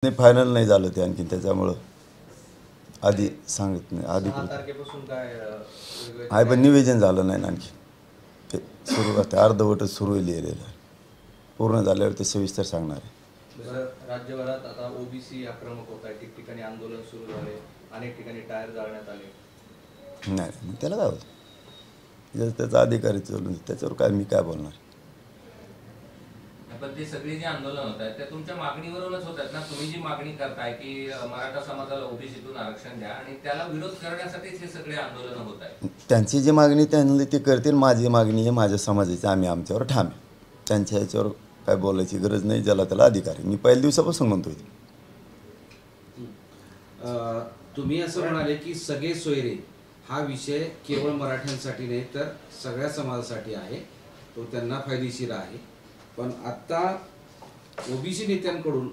नाही, फायनल नाही झालं ते आणखीन, त्याच्यामुळं आधी सांगत नाही. आधी 6 तारखेपासून काय वेगवेगळे आहे पण निवेदन झालं नाही ना आणखी. ते सुरू असते, अर्धवटच सुरू लिहिलेलं आहे. पूर्ण झाल्यावर ते सविस्तर सांगणार आहे. जसं राज्यभरात आता ओबीसी आक्रमक होत आहे, ठिकठिकाणी आंदोलन सुरू झाले, अनेक ठिकाणी टायर जाळण्यात आले. नाही, मग त्याला काय होतं, त्याचा अधिकारी चालून त्याच्यावर काय मी काय बोलणार. पण ते सगळे जे आंदोलन होत आहेत ते तुमच्या मागणीवरूनच होत आहेत ना. तुम्ही जी मागणी करताय की मराठा समाजाला ओबीसीतून आरक्षण द्या, आणि त्याला विरोध करण्यासाठीच हे सगळे आंदोलन होत आहेत. त्यांची जी मागणी त्यांनी ती करतील, माझी मागणी आहे माझ्या समाजाची, आम्ही आमच्यावर ठाम आहे. त्यांच्या ह्याच्यावर काय बोलायची गरज नाही, ज्याला त्याला अधिकार आहे. मी पहिल्या दिवसापासून म्हणतोय. तुम्ही असं म्हणाले की सगळे सोयरे हा विषय केवळ मराठ्यांसाठी नाही तर सगळ्या समाजासाठी आहे, तो त्यांना फायदेशीर आहे. पण आता ओबीसी नेत्यांकडून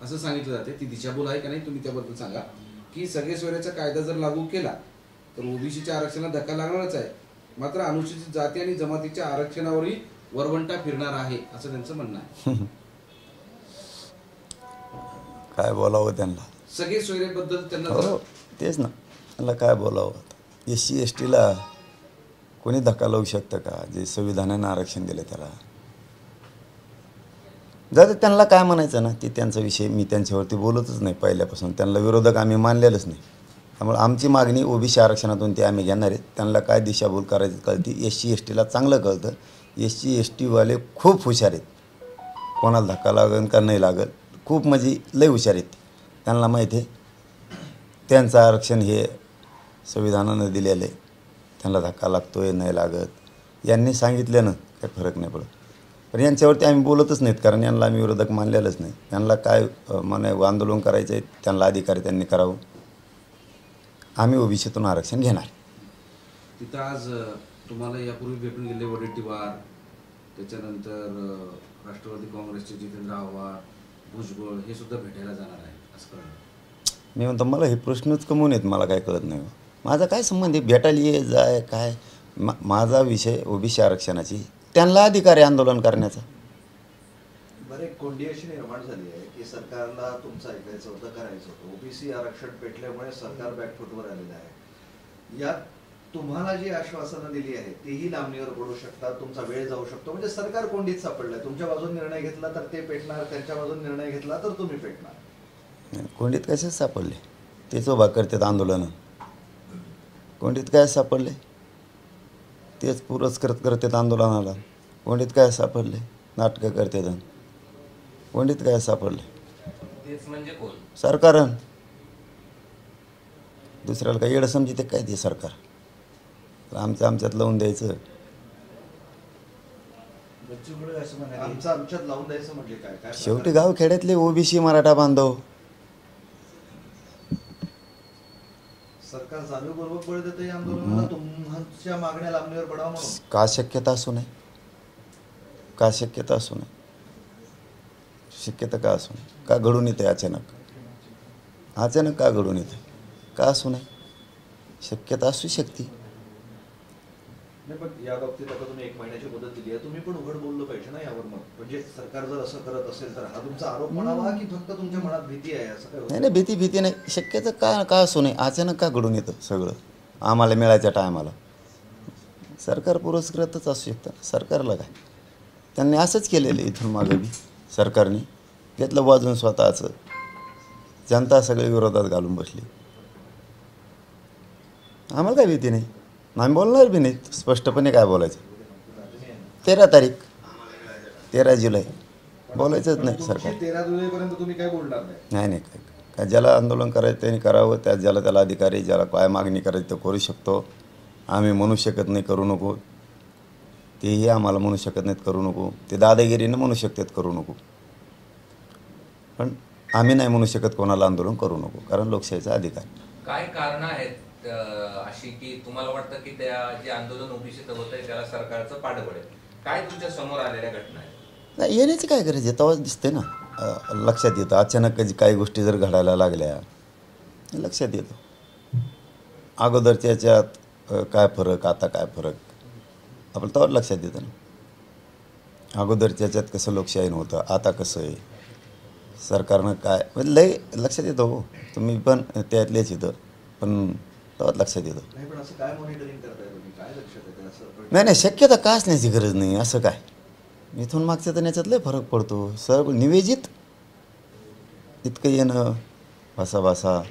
असं सांगितलं जाते, ती दिशाभूल आहे का नाही तुम्ही त्याबद्दल सांगा, की सगळे सोयऱ्याचा कायदा जर लागू केला तर ओबीसीच्या आरक्षणाला धक्का लागणारच आहे, मात्र अनुसूचित जाती आणि जमातीच्या आरक्षणावरही वरवंटा फिरणार आहे असं त्यांचं म्हणणं आहे. काय बोलावं त्यांना, सगळे सोयरेबद्दल त्यांना हो तेच ना, त्यांना काय बोलावं. SC STला कोणी धक्का लावू शकतं का, जे संविधानानं आरक्षण दिलं त्याला. जर त्यांना काय म्हणायचं ना, ते त्यांचा विषय, मी त्यांच्यावरती बोलतच नाही पहिल्यापासून. त्यांना विरोधक आम्ही मानलेलंच नाही. त्यामुळे आमची मागणी ओबीसी आरक्षणातून ते आम्ही घेणार आहेत. त्यांना काय दिशाभूल करायची कळते, SC STला चांगलं कळतं. SC STवाले खूप हुशार आहेत, कोणाला धक्का लागेल का नाही लागेल, खूप म्हणजे लय हुशार आहेत. त्यांना माहिती आहे त्यांचं आरक्षण हे संविधानानं दिलेलं आहे, त्यांना धक्का लागतो आहे नाही लागत. यांनी सांगितल्यानं काही फरक नाही पडत. पण यांच्यावरती आम्ही बोलतच नाहीत, कारण यांना आम्ही विरोधक मानलेलंच नाही. त्यांना काय आंदोलन करायचं आहे, त्यांना अधिकारी त्यांनी करावं. आम्ही ओबीसीतून आरक्षण घेणार. तिथं आज तुम्हाला यापूर्वी भेटून गेले वडेट्टीवार, त्याच्यानंतर राष्ट्रवादी काँग्रेसचे जितेंद्र आव्हाड, भुजबळ हे सुद्धा भेटायला जाणार आहे असं कळलं. मी म्हणतो मला हे प्रश्नच कमवून आहेत, मला काय कळत नाही. माझा काय संबंध आहे भेटायला ये जाय काय. माझा विषय ओबीसी आरक्षणाची, त्यांना अधिकार आहे आंदोलन करण्याचा. बरं, एक कोंडी अशी निर्माण झाली आहे की सरकारला तुमचं ऐकायचं होतं, करायचं होतं. ओबीसी आरक्षण पेटल्यामुळे सरकार बॅकफूटवर आलेलं आहे. यात तुम्हाला जी आश्वासनं दिली आहेत तेही लांबणीवर पडू शकतात, तुमचा वेळ जाऊ शकतो. म्हणजे सरकार कोंडीत सापडलंय. तुमच्या बाजून निर्णय घेतला तर ते पेटणार, त्यांच्या बाजून निर्णय घेतला तर तुम्ही पेटणार. कोंडीत कशाच सापडले, तेच उभा करतात आंदोलनं. कोंडीत काय सापडले, तेच पुरस्कृत करतात आंदोलनाला. कोंडीत काय सापडले, नाटकं करतात. कोंडीत काय सापडले, तेच म्हणजे कोण, सरकार. दुसऱ्याला काही येडं समजते काय ते सरकार. आमच्यात लावून द्यायचं. आमच्यात लावून द्यायचं म्हणजे काय काय शेवटी गाव खेड्यातले ओबीसी मराठा बांधव. सरकार जाणीवपूर्वक बळ देतं या आंदोलनाला, तुमच्या मागण्या लांबणीवर पडावं म्हणून. का शक्यता असू नये, का शक्यता असू नये, शक्यता का असू नये. का घडून येते अचानक, अचानक का घडून येते, का असू नये, शक्यता असू शकते. नाही, पण या बाबतीत आता तुम्ही 1 महिन्याची मुदत दिली आहे, तुम्ही पण उघड बोललं पाहिजे ना यावर. मग म्हणजे सरकार जर असं करत असेल तर हा तुमचा आरोप म्हणावा की फक्त तुमच्या मनात भीती आहे, असं काय होतं? नाही, भीती नाही, शक्यता का असू नये. अचानक का घडून येतं सगळं आम्हाला मिळायच्या टायमाला. सरकार पुरस्कृतच असू शकतं. सरकारला काय, त्यांनी असंच केलेलं आहे इथून मागं बी. सरकारने घेतलं बाजून स्वतःचं, जनता सगळे विरोधात घालून बसली. आम्हाला काय भीती नाही, आम्ही बोलणार बी नाहीत. स्पष्टपणे काय बोलायचं, 13 तारीख 13 जुलै बोलायचंच नाही. सरकार 13 जुलैपर्यंत तुम्ही काय बोलणार नाही? नाही काय, ज्याला आंदोलन करायचं त्यांनी करावं. त्या ज्याला त्याला अधिकारी, ज्याला काय मागणी करायची तो करू शकतो. आम्ही म्हणू शकत नाही करू नको, तेही आम्हाला म्हणू शकत नाहीत करू नको. ते दादागिरीनं म्हणू शकतात करू नको, पण आम्ही नाही म्हणू शकत कोणाला आंदोलन करू नको, कारण लोकशाहीचा अधिकार. काय कारणं आहेत अशी की तुम्हाला वाटतं की त्या जे आंदोलन ओबीसीत होत आहे त्याला सरकारचं पाठबळ आहे? काय तुमच्या समोर आलेल्या घटना आहेत? नाही, येण्याची काय गरज आहे, तेव्हाच दिसते ना, लक्षात येतं. अचानक काही गोष्टी जर घडायला लागल्या लक्षात येतं. अगोदरच्या याच्यात काय फरक, आता काय फरक, आपलं तेव्हा लक्षात येतं ना. अगोदरच्या याच्यात कसं लोकशाही होतं, आता कसं आहे, सरकारनं काय म्हणजे लय लक्षात येतं हो, तुम्ही पण त्यातलेच येतं, पण तेव्हाच लक्षात येतं. नाही, पण असं काय मॉनिटरिंग करताय तुम्ही, काय लक्षात येतं असं? नाही नाही, शक्यता का असण्याची गरज नाही. असं काय इथून मागच्या तर याच्यात लय फरक पडतो. सर्व निवेदित इतकं येणं, भासा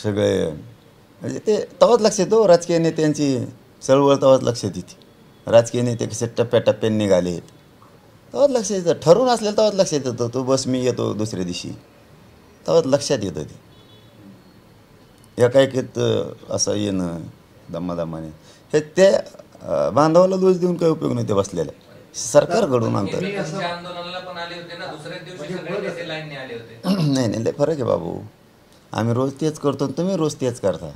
सगळे म्हणजे ते तेव्हाच लक्षात येतो. राजकीय नेत्यांची चळवळ तेव्हाच लक्षात येते. राजकीय नेते कसे टप्प्याटप्प्याने निघाले आहेत तेव्हाच लक्षात येतं. ठरवून असलेलं तेव्हाच लक्षात येतं. तो बस मी येतो दुसऱ्या दिवशी तेव्हाच लक्षात येतं ते. एकाएकीत असं येणं दमादमाने हे ते बांधवाला दोष देऊन काही उपयोग नाही. ते बसलेलं सरकार घडून आणतं. हे तुमच्या आंदोलनाला पण आले होते ना, दुसऱ्याच दिवशी सगळे नेते लाईनने आले होते. नाही नाही, लय फरक आहे बाबू. आम्ही रोज तेच करतो आणि तुम्ही रोज तेच करता.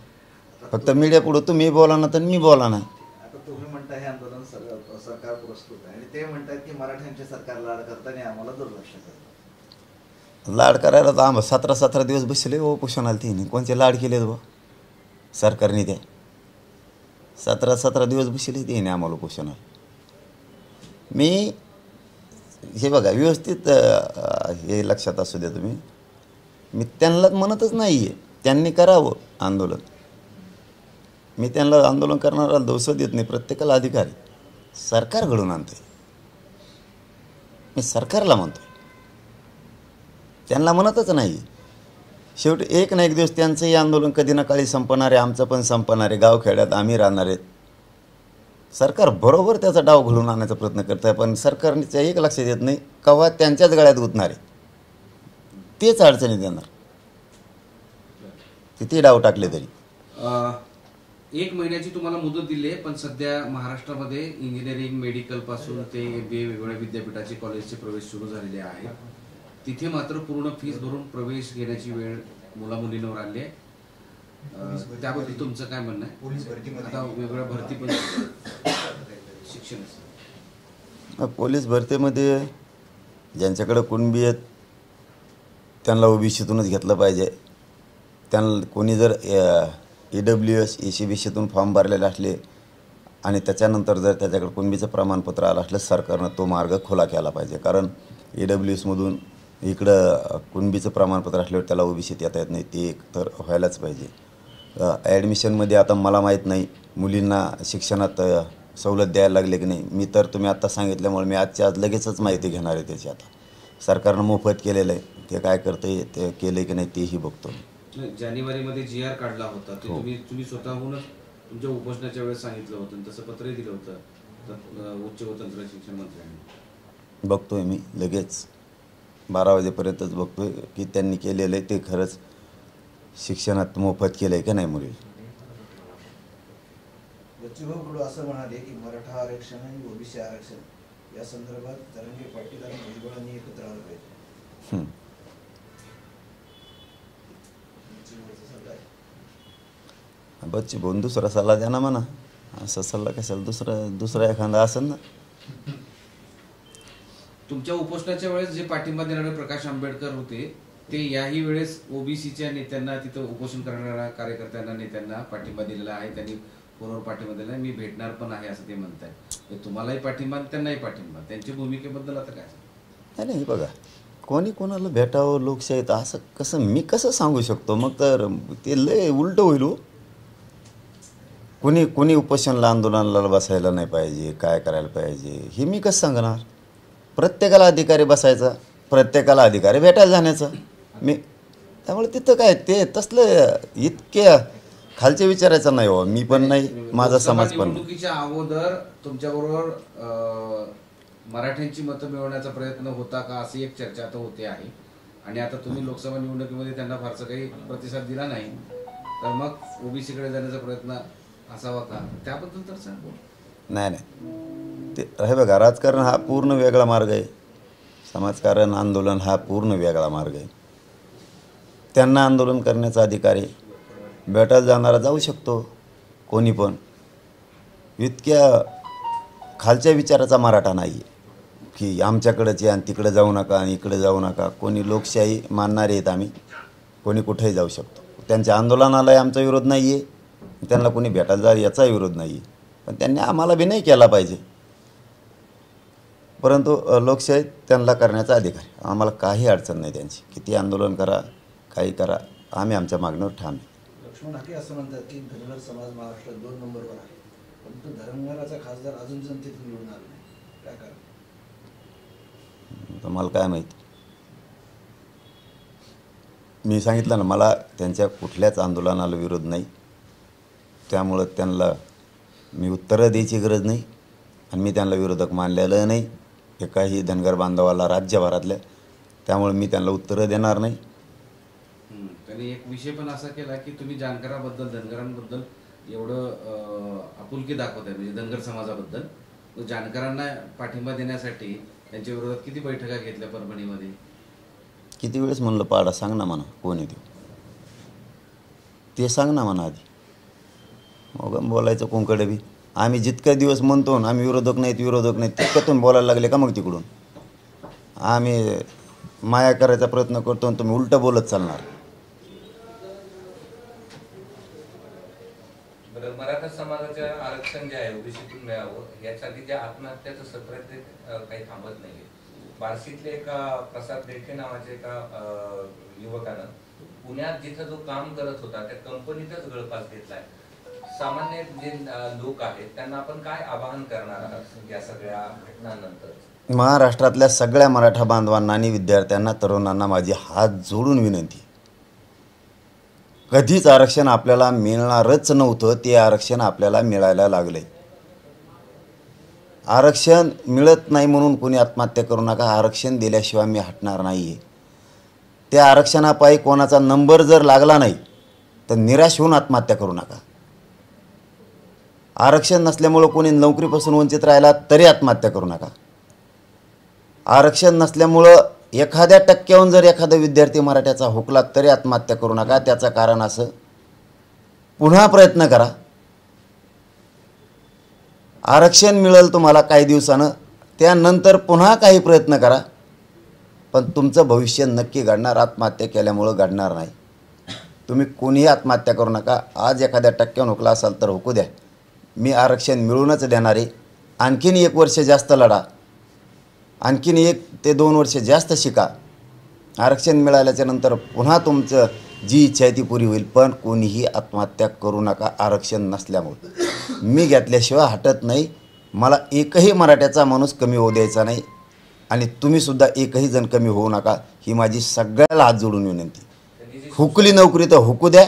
फक्त मीडिया पुढं तुम्ही बोला ना तर मी बोला ना. आता तुम्ही म्हणता हे आंदोलन सरकार पुरस्कृत आहे आणि ते म्हणतात की मराठ्यांचे सरकार लाड करताना आम्हाला दुर्लक्ष करतात. लाड करायला तर आम्हाला 17 दिवस बसले हो उपोषणाला. तिने कोणते लाड केलेत बा सरकारने? त्या 17 दिवस बसले तिने आम्हाला उपोषणाला. मी हे बघा व्यवस्थित हे लक्षात असू द्या तुम्ही, मी त्यांना म्हणतच नाही आहे त्यांनी करावं आंदोलन. मी त्यांना आंदोलन करणारा दोष देत नाही. प्रत्येकाला अधिकार आहे. सरकार घडून आणतं आहे. मी सरकारला म्हणतो आहे, त्यांना म्हणतच नाही. शेवटी एक ना एक दिवस त्यांचंही आंदोलन कधी ना काळी संपणार आहे. आमचं पण संपणार आहे. गावखेड्यात आम्ही राहणार आहेत. सरकार बरोबर त्याचा डाव घडून आणण्याचा प्रयत्न करत आहे, पण सरकारच्या एक लक्षात येत नाही केव्हा त्यांच्याच गळ्यात गुंतणार आहे. तेच अडचणी देणार किती डाव टाकले तरी. 1 महिन्याची तुम्हाला मुदत दिली आहे, पण सध्या महाराष्ट्रामध्ये इंजिनिअरिंग, मेडिकल पासून ते MBA वेगवेगळ्या विद्यापीठाचे कॉलेजचे प्रवेश सुरू झालेले आहेत. तिथे मात्र पूर्ण फीस भरून प्रवेश घेण्याची वेळ मुलामुलींवर आली आहे. त्याबद्दल तुमचं काय म्हणणं आहे? आता वेगवेगळ्या भरती पण शिक्षण पोलीस भरतीमध्ये ज्यांच्याकडे कुणबी आहेत त्यांना OBCतूनच घेतलं पाहिजे. त्यांना कोणी जर EWS ECBCतून फॉर्म भरलेले असले आणि त्याच्यानंतर जर त्याच्याकडे कुणबीचं प्रमाणपत्र आलं असलं, सरकारनं तो मार्ग खुला केला पाहिजे. कारण EWSमधून इकडं कुणबीचं प्रमाणपत्र असल्यावर त्याला OBCत येता येत नाही. ते एक तर व्हायलाच पाहिजे. ॲडमिशनमध्ये आता मला माहीत नाही मुलींना शिक्षणात सवलत द्यायला लागले की नाही. मी तर तुम्ही आत्ता सांगितल्यामुळे मी आजच्या आज लगेचच माहिती घेणार आहे त्याची. आता सरकारनं मोफत केलेलं आहे, ते काय करतं ते केलं की नाही तेही बघतो. जानेवारीमध्ये GR काढला होता, ते तुम्ही स्वतःहूनच तुमच्या उपोषणाच्या वेळेस सांगितलं होतं आणि तसं पत्रही दिलं होतं उच्च व तंत्र शिक्षण मंत्र्यांनी. बघतोय मी लगेच 12 वाजेपर्यंतच बघतोय की त्यांनी केलेलं आहे ते खरंच शिक्षणात मोफत केलं आहे की नाही मुली. बच्चूभाऊ कडू असं म्हणाले की मराठा आरक्षण आणि OBC आरक्षण या संदर्भात जरांगे पाटील आणि भुजबळांनी एकत्र आलं पाहिजे. बच्ची भाऊन दुसरा सल्ला द्या ना म्हणा. असा सल्ला कशाला? दुसरा एखादा असेल ना. तुमच्या उपोषणाच्या वेळेस जे पाठिंबा देणारे प्रकाश आंबेडकर होते, ते याही वेळेस OBCच्या नेत्यांना, तिथं उपोषण करणाऱ्या कार्यकर्त्यांना, नेत्यांना पाठिंबा दिलेला आहे. त्यांनी फोनवर पाठिंबा दिला आहे. मी भेटणार पण आहे असं ते म्हणतात. तुम्हालाही पाठिंबा, त्यांनाही पाठिंबा. त्यांच्या भूमिकेबद्दल आता काय? नाही बघा, कोणी कोणाला भेटावं लोकशाहीत असं कसं मी कसं सांगू शकतो? मग तर ते लय उलटं होईल हो. कोणी उपोषणाला आंदोलनाला बसायला नाही पाहिजे, काय करायला पाहिजे हे मी कसं सांगणार? प्रत्येकाला अधिकारी बसायचा, प्रत्येकाला अधिकारी भेटायला जाण्याचा. मी त्यामुळे तिथं काय ते तसलं इतक्या खालचे विचारायचं नाही हो. मी पण नाही, माझा समाज पण. निवडणुकीच्या अगोदर तुमच्याबरोबर मराठ्यांची मतं मिळवण्याचा प्रयत्न होता का, अशी एक चर्चा आता होते आहे. आणि आता तुम्ही लोकसभा निवडणुकीमध्ये त्यांना फारसा काही प्रतिसाद दिला नाही, तर मग OBCकडे जाण्याचा प्रयत्न असावा का? त्याबद्दल तर सांग. नाही ते हे बघा, राजकारण हा पूर्ण वेगळा मार्ग आहे. समाजकारण, आंदोलन हा पूर्ण वेगळा मार्ग आहे. त्यांना आंदोलन करण्याचा अधिकार आहे. भेटायला जाणारा जाऊ शकतो कोणी पण. इतक्या खालच्या विचाराचा मराठा नाही आहे की आमच्याकडंच आणि तिकडे जाऊ नका आणि इकडे जाऊ नका. कोणी लोकशाही मानणारे आहेत आम्ही, कोणी कुठेही जाऊ शकतो. त्यांच्या आंदोलनालाही आमचा विरोध नाही आहे, त्यांना कोणी भेटायला जा याचा विरोध नाही आहे. पण त्यांनी आम्हाला बी नाही केला पाहिजे. परंतु लोकशाही त्यांना करण्याचा अधिकार आहे. आम्हाला काही अडचण नाही त्यांची. किती आंदोलन करा, काही करा, आम्ही आमच्या मागणीवर ठाम आहे. लक्ष्मण हाके असं म्हणतात की धनगर समाज महाराष्ट्रात 2 नंबरवर आहे, परंतु धनगराचा खासदार अजून जनतेतून निवडून आला नाही. काय कारण? तर मला काय माहिती. मी सांगितलं ना, मला त्यांच्या कुठल्याच आंदोलनाला विरोध नाही. त्यामुळं त्यांना मी उत्तरं द्यायची गरज नाही आणि मी त्यांना विरोधक मानलेलं नाही एकाही धनगर बांधवाला राज्यभरातल्या. त्यामुळे मी त्यांना उत्तरं देणार नाही. त्यांनी एक विषय पण असा केला की तुम्ही जानकराबद्दल, धनगरांबद्दल एवढं आपुलकी दाखवताय, म्हणजे धनगर समाजाबद्दल. मग जानकरांना पाठिंबा देण्यासाठी त्यांच्या विरोधात किती बैठका घेतल्या परभणीमध्ये? किती वेळेस म्हणलं पाडा, सांग ना म्हणा कोण आहे ते सांग ना म्हणा आधी. मग बोलायचं कोणकडे बी. आम्ही जितक्या दिवस म्हणतो ना आम्ही विरोधक नाहीत तितकं तुम्ही बोलायला लागले का मग तिकडून? आम्ही माया करायचा प्रयत्न करतो आणि तुम्ही उलटं बोलत चालणार. बरं, मराठा समाजाचं आरक्षण जे आहे ओबीसीतून मिळावं यासाठी जे आत्महत्याचं सत्र आहे ते काही थांबत नाहीये. बार्शीतले एका प्रसाद देठे नावाच्या एका युवकानं पुण्यात जिथं जो काम करत होता त्या कंपनीतच गळफास घेतलाय. सामान्य जे लोक आहेत त्यांना आपण काय आवाहन करणार आहात या सगळ्या घटनांनंतर? महाराष्ट्रातल्या सगळ्या मराठा बांधवांना आणि विद्यार्थ्यांना, तरुणांना माझी हात जोडून विनंती. कधीच आरक्षण आपल्याला मिळणारच नव्हतं, ते आरक्षण आपल्याला मिळायला लागलंय. आरक्षण मिळत नाही म्हणून कोणी आत्महत्या करू नका. आरक्षण दिल्याशिवाय मी हटणार नाही आहे. त्या आरक्षणापायी कोणाचा नंबर जर लागला नाही तर निराश होऊन आत्महत्या करू नका. आरक्षण नसल्यामुळं कोणी नोकरीपासून वंचित राहिला तरी आत्महत्या करू नका. आरक्षण नसल्यामुळं एखाद्या टक्क्याहून जर एखादा विद्यार्थी मराठ्याचा हुकला तरी आत्महत्या करू नका. त्याचं कारण असं, पुन्हा प्रयत्न करा. आरक्षण मिळेल तुम्हाला काही दिवसानं, त्यानंतर पुन्हा काही प्रयत्न करा, पण तुमचं भविष्य नक्की घडणार. आत्महत्या केल्यामुळं घडणार नाही. तुम्ही कोणीही आत्महत्या करू नका. आज एखाद्या टक्क्याहून हुकला असाल तर हुकू द्या. मी आरक्षण मिळूनच देणार आहे. आणखीन 1 वर्ष जास्त लढा, आणखीन 1 ते 2 वर्ष जास्त शिका. आरक्षण मिळाल्याच्या नंतर पुन्हा तुमचं जी इच्छा आहे ती पुरी होईल. पण कोणीही आत्महत्या करू नका आरक्षण नसल्यामुळे. मी घेतल्याशिवाय हटत नाही. मला एकही मराठ्याचा माणूस कमी होऊ द्यायचा नाही आणि तुम्हीसुद्धा एकही जण कमी होऊ नका. ही माझी सगळ्याला हात जोडून विनंती. हुकली नोकरी तर हुकू द्या.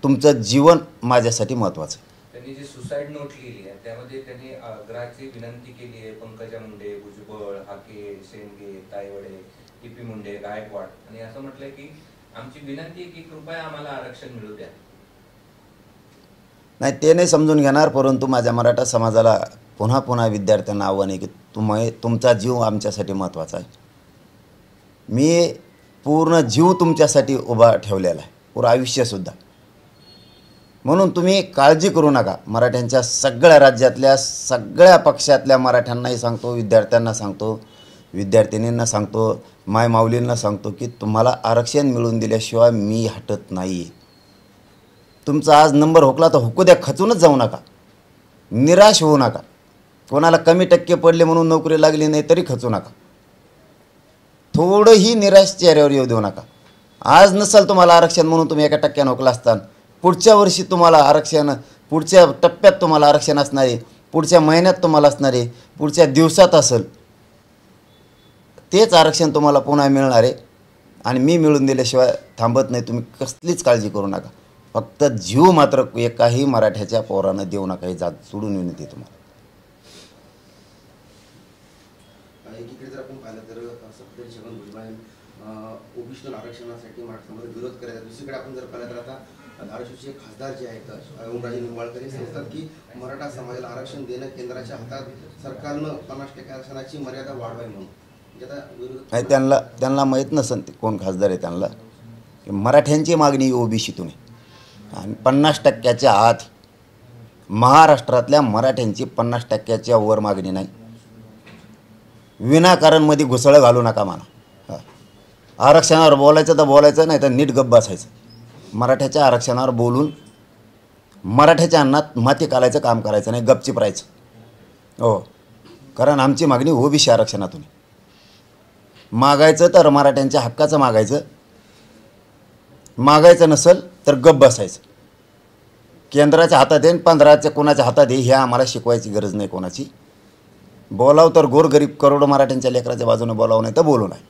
तुमचं जीवन माझ्यासाठी महत्त्वाचं आहे. त्यांनी जी सुसाईड नोट लिहिली आहे त्यामध्ये त्यांनी आग्रहाची विनंती केली आहे पंकजा मुंडे, भुजबळ, हाके, शेंडगे, तायवडे, टीपी मुंडे, गायकवाड, आणि असं म्हटलंय की आमची विनंती आहे की कृपया आम्हाला आरक्षण मिळू द्या. नाही, ते नाही समजून घेणार. परंतु माझ्या मराठा समाजाला पुन्हा पुन्हा विद्यार्थ्यांना आव्हान आहे की तुमचा जीव आमच्यासाठी महत्त्वाचा आहे. मी पूर्ण जीव तुमच्यासाठी उभा ठेवलेला आहे, पूर्ण आयुष्यसुद्धा. म्हणून तुम्ही काळजी करू नका. मराठ्यांच्या सगळ्या राज्यातल्या सगळ्या पक्षातल्या मराठ्यांनाही सांगतो, विद्यार्थ्यांना सांगतो, विद्यार्थिनींना सांगतो, मायमाऊलींना सांगतो की तुम्हाला आरक्षण मिळवून दिल्याशिवाय मी हटत नाही. तुमचा आज नंबर हुकला तर हुकू द्या. खचूनच जाऊ नका, निराश होऊ नका. कोणाला कमी टक्के पडले म्हणून नोकरी लागली नाही तरी खचू नका. थोडंही निराश चेहऱ्यावर येऊ देऊ नका. आज नसेल तुम्हाला आरक्षण म्हणून तुम्ही 1 टक्क्यानं हुकला असताना, पुढच्या वर्षी तुम्हाला आरक्षण, पुढच्या टप्प्यात तुम्हाला आरक्षण असणार आहे, पुढच्या महिन्यात तुम्हाला असणार आहे, पुढच्या दिवसात असेल. तेच आरक्षण तुम्हाला पुन्हा मिळणार आहे आणि मी मिळून दिल्याशिवाय थांबत नाही. तुम्ही कसलीच काळजी करू नका. फक्त जीव मात्र एकाही मराठ्याच्या पोरानं देऊ नका. हे जात सोडून विनंती तुम्हाला. एकीकडे जर आपण पाहिलं तर सत्तेत छगन भुजबळ ओबीसी आरक्षणासाठी मराठा विरोध करायचा. दुसरीकडे आपण जर पाहिलं तर आता धाराशिवचे खासदार जे आहेत ओमराजे निंबाळकर हे सांगतात की मराठा समाजाला आरक्षण देणं केंद्राच्या हातात, सरकारनं 50% आरक्षणाची मर्यादा वाढवावी म्हणून. नाही, त्यांना माहीत नसेल ते कोण खासदार आहे. त्यांना की मराठ्यांची मागणी ओबीसीतून आहे आणि 50%च्या आत. महाराष्ट्रातल्या मराठ्यांची 50%च्या वर मागणी नाही. विनाकारण मध्ये घुसळं घालू नका मला. आरक्षणावर बोलायचं तर बोलायचं, नाही तर नीट गप्प बसायचं. मराठ्याच्या आरक्षणावर बोलून मराठ्याच्या अन्नात माती घालायचं काम करायचं नाही, गपचीप राहायचं. हो, कारण आमची मागणी ओबीसी आरक्षणातून आहे. मागायचं तर मराठ्यांच्या हक्काचं मागायचं, मागायचं नसेल तर गप्प बसायचं. केंद्राच्या हातात आहे 15च्या कोणाच्या हातात आहे हे आम्हाला शिकवायची गरज नाही कोणाची. बोलाव तर गोरगरीब करोडो मराठ्यांच्या लेकराच्या बाजूने बोलावं, नाही तर बोलू नाही.